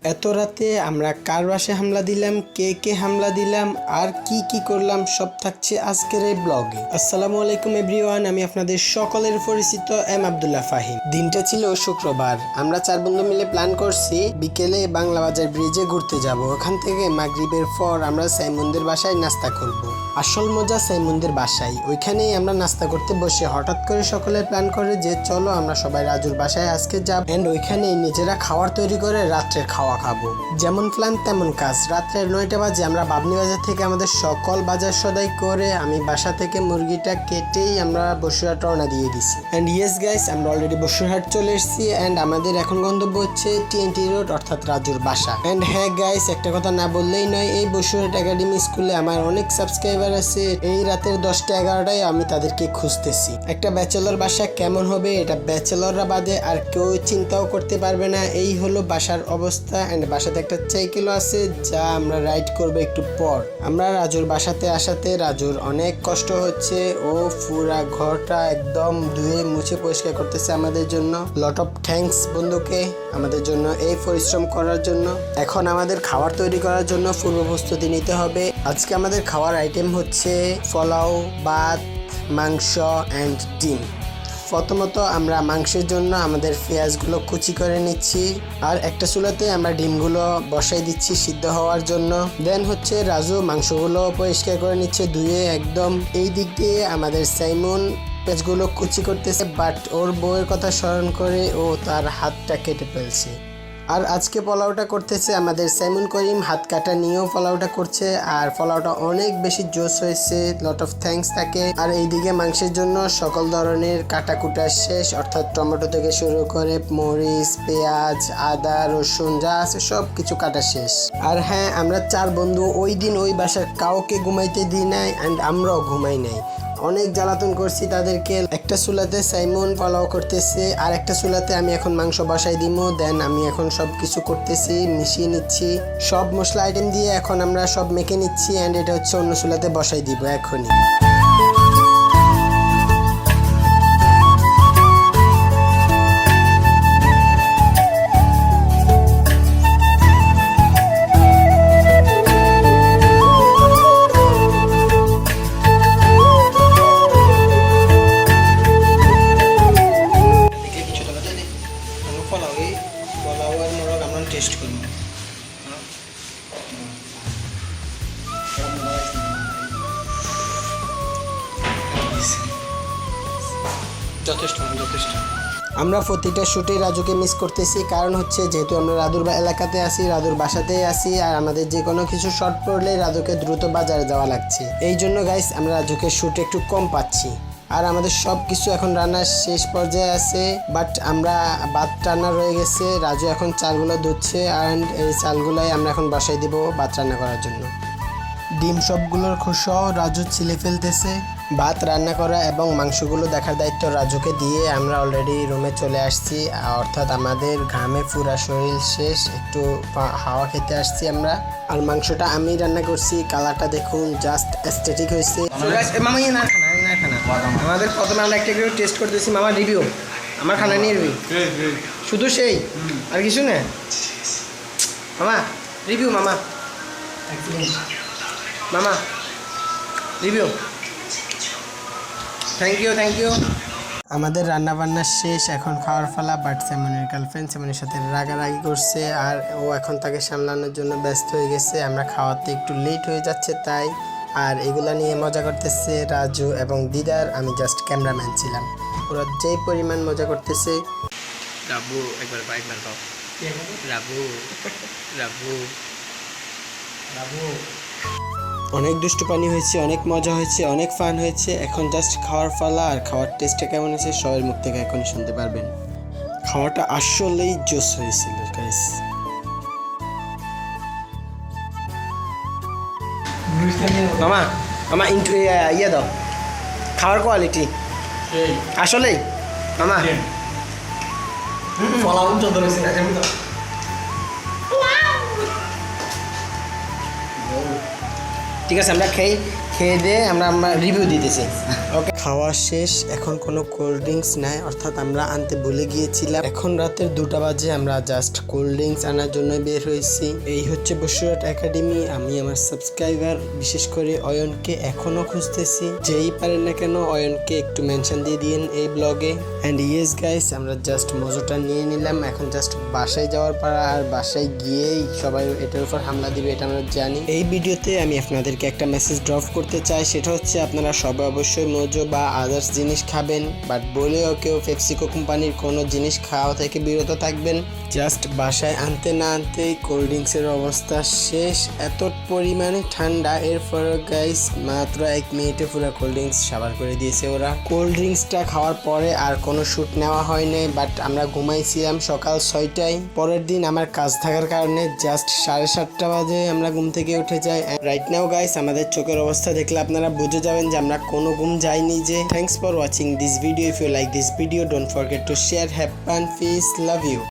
এত রাতে আমরা কার বাসায় হামলা দিলাম, কে হামলা দিলাম আর কি করলাম সব থাকছে আজকের এই ব্লগে। আসসালামু আলাইকুম এভরিওয়ান, আমি আপনাদের সকলের পরিচিত এম আব্দুল্লাহ ফাহিম। দিনটা ছিল শুক্রবার। আমরা 4 বন্ধু মিলে প্ল্যান করছি বিকেলে বাংলা বাজার ব্রিজে ঘুরতে যাব। ওখান থেকে মাগরিবের পর আমরা সাইমুনদের বাসায় নাস্তা করব। আসল মজা সাইমুনদের বাসায়। ওইখানেই আমরা নাস্তা করতে বসে হঠাৎ করে সকলে প্ল্যান করে যে চলো আমরা সবাই রাজুর বাসায় আজকে যাব এন্ড ওইখানেই নিজেরা খাবার তৈরি করে রাত্রের খাওয়া খাবো। যেমন প্ল্যান তেমন কাজ। রাত্রের 9টা বাজে আমরা বাবনি বাজার থেকে আমাদের সকল বাজার সদাই করে আমি বাসা থেকে মুরগিটা কেটেই আমরা বসিরহাট রওনা দিয়ে দিছি। এন্ড ইয়েস গাইস, আমরা অলরেডি বসিরহাট চলে এসেছি এন্ড আমাদের এখন গন্তব্য হচ্ছে টিএনটি রোড অর্থাৎ রাজুর বাসা। এন্ড হ্যাঁ গাইস, একটা কথা না বললেই নয়, এই বসিরহাট একাডেমি স্কুলে আমার অনেক সাবস্ক্রাইবার আছে। এই রাতের 10টা 11টায় আমি তাদেরকে খুঁজতেছি। একটা ব্যাচেলর বাসা কেমন হবে এটা ব্যাচেলররা বাদে আর কেউ চিন্তাও করতে পারবে না। এই হলো বাসার অবস্থা। এন্ড বাসাতে একটা সাইকেলও আছে যা আমরা রাইড করবো একটু পর। আমরা রাজুর বাসাতে আসাতে রাজুর অনেক কষ্ট হচ্ছে। ও পুরা ঘরটা একদম ধুয়ে মুছে পরিষ্কার করতেছে আমাদের জন্য। লট অফ থ্যাঙ্কস বন্ধুকে আমাদের জন্য এই পরিশ্রম করার জন্য। এখন আমাদের খাবার তৈরি করার জন্য পূর্ব প্রস্তুতি নিতে হবে। আজকে আমাদের খাওয়ার আইটেম হচ্ছে পোলাও, ভাত, মাংস অ্যান্ড ডিম। প্রথমত আমরা মাংসের জন্য আমাদের পেঁয়াজগুলো কুচি করে নিচ্ছি আর একটা চুলাতে আমরা ডিমগুলো বসাই দিচ্ছি সিদ্ধ হওয়ার জন্য। দেন হচ্ছে রাজু মাংসগুলো পরিষ্কার করে নিচ্ছে ধুয়ে একদম। এই দিক দিয়ে আমাদের সাইমন পেঁয়াজগুলো কুচি করতেছে, বাট ওর বউয়ের কথা স্মরণ করে ও তার হাতটা কেটে ফেলছে। আর আজকে পোলাওটা করতেছে আমাদের সাইমন করিম, হাত কাটা নিয়েও পোলাওটা করছে আর পোলাওটা অনেক বেশি জোস হয়েছে। লট অফ থ্যাঙ্কস তাকে। আর এইদিকে মাংসের জন্য সকল ধরনের কাটাকুটা শেষ, অর্থাৎ টমেটো থেকে শুরু করে মরিচ, পেঁয়াজ, আদা, রসুন যা আছে সব কিছু কাটা শেষ। আর হ্যাঁ, আমরা 4 বন্ধু ওই দিন ওই বাসার কাউকে ঘুমাইতে দিই নাই অ্যান্ড আমরাও ঘুমাই নাই। অনেক জ্বালাতন করছি তাদেরকে। একটা চুলাতে সাইমন পোলাও করতেছে আর একটা চুলাতে আমি এখন মাংস বসাই দিব। দেন আমি এখন সব কিছু করতেছি, মিশিয়ে নিচ্ছি সব মশলা আইটেম দিয়ে। এখন আমরা সব মেখে নিচ্ছি অ্যান্ড এটা হচ্ছে অন্য চুলাতে বসাই দিব এখনই। টেস্ট করব যথেষ্ট। আমরা প্রতিটা শুটে রাজুকে মিস করতেছি, কারণ হচ্ছে যেহেতু আমরা রাজুর এলাকাতে আছি, রাজুর বাসাতেই আছি আর আমাদের যে কোনো কিছু শর্ট পড়লে রাজুকে দ্রুত বাজারে যাওয়া লাগছে। এই জন্য গাইস আমরা রাজুকে শুট একটু কম পাচ্ছি। আর আমাদের সব কিছু এখন রান্নার শেষ পর্যায়ে আছে, বাট আমরা ভাত রান্না রয়ে গেছে। রাজু এখন চালগুলো ধুচ্ছে অ্যান্ড এই চালগুলোই আমরা এখন বসাই দিব ভাত রান্না করার জন্য। ডিম সবগুলোর খোসাও রাজু ছিলে ফেলতেছে। ভাত রান্না করা এবং মাংসগুলো দেখার দায়িত্ব রাজুকে দিয়ে আমরা অলরেডি রুমে চলে আসছি, অর্থাৎ আমাদের ঘামে পুরা শরীর শেষ, একটু হাওয়া খেতে আসছি আমরা। আর মাংসটা আমি রান্না করছি, কালারটা দেখুন জাস্ট এস্থেটিক হয়েছে। আমাদের প্রথমে আমরা একটা করে টেস্ট করতেছি। মামা রিভিউ, আমার খানা নিয়ে রিভিউ শুধু সেই আর কিছু না। মামা রিভিউ, মামা মামা রিভিউ। Thank you. আমাদের রান্না বান্না শেষ, এখন খাওয়ার ফেলা। বাট সাইমনের গার্লফ্রেন্ড সাইমনের সাথে রাগারাগি করছে আর ও এখন তাকে সামলানোর জন্য ব্যস্ত হয়ে গেছে। আমরা খাওয়াতে একটু লেট হয়ে যাচ্ছে তাই। আর এগুলা নিয়ে মজা করতেছে রাজু এবং দিদার। আমি জাস্ট ক্যামেরাম্যান ছিলাম। ওরা যেই পরিমাণ মজা করতেছে। রাবু একবার দাও। রাবু অনেক দুষ্টু পানি হয়েছে, অনেক মজা হয়েছে, অনেক ফান হয়েছে। এখন জাস্ট খাওয়ার পালা। আর খাওয়ার টেস্টটা কেমন হয়েছে সবার মুখ থেকে এখনই শুনতে পারবেন। খাওয়াটা আসলেই জোস হয়েছিল গাইস। মামা ইয়ে দাও খাওয়ার কোয়ালিটি আসলেই মামা। ঠিক আছে, আমরা খেয়ে দিয়ে আমরা রিভিউ দিতেছি। ওকে। খাওয়া শেষ, এখন কোনো কোল্ড ড্রিঙ্কস নাই, অর্থাৎ আমরা আনতে ভুলে গিয়েছিলাম। এখন রাতের 2টা বাজে, আমরা জাস্ট কোল্ড ড্রিঙ্কস আনার জন্য বের হয়েছি। এই হচ্ছে বসিরহাট একাডেমি। আমি আমার সাবস্ক্রাইবার বিশেষ করে অয়নকে এখনো খুঁজতেছি। যেই পারেন না কেন অয়নকে একটু মেনশন দিয়ে দিন এই ব্লগে। অ্যান্ড ইয়েস গাইস, আমরা জাস্ট মজোটা নিয়ে নিলাম। এখন জাস্ট বাসায় যাওয়ার পারা, আর বাসায় গিয়েই সবাই এটার উপর হামলা দিবে, এটা আমরা জানি। এই ভিডিওতে আমি আপনাদেরকে একটা মেসেজ ড্রপ করতে চাই, সেটা হচ্ছে আপনারা সবাই অবশ্যই মজো বা আদার্স জিনিস খাবেন, বাট বলেও কেউ পেপসিকো কোম্পানির কোনো জিনিস খাওয়া থেকে বিরত থাকবেন। জাস্ট বাসায় আনতে না আনতেই কোল্ড ড্রিঙ্কসের অবস্থা শেষ, এত পরিমাণে ঠান্ডা। এরপরও গাইস মাত্র 1 মিনিটে পুরো কোল্ড ড্রিঙ্কস সাবার করে দিয়েছে ওরা। কোল্ড ড্রিঙ্কসটা খাওয়ার পরে আর কোনো শ্যুট নেওয়া হয় নাই, বাট আমরা ঘুমাইছিলাম সকাল 6টায়। পরের দিন আমার কাজ থাকার কারণে জাস্ট 7:30 বাজে আমরা ঘুম থেকে উঠে যাই। রাইট নাও গাইস, আমাদের চোখের অবস্থা দেখলে আপনারা বুঝে যাবেন যে আমরা কোনো ঘুম যাইনি। যে thanks for watching this video. If you like this video, don't forget to share, have fun, peace, love you.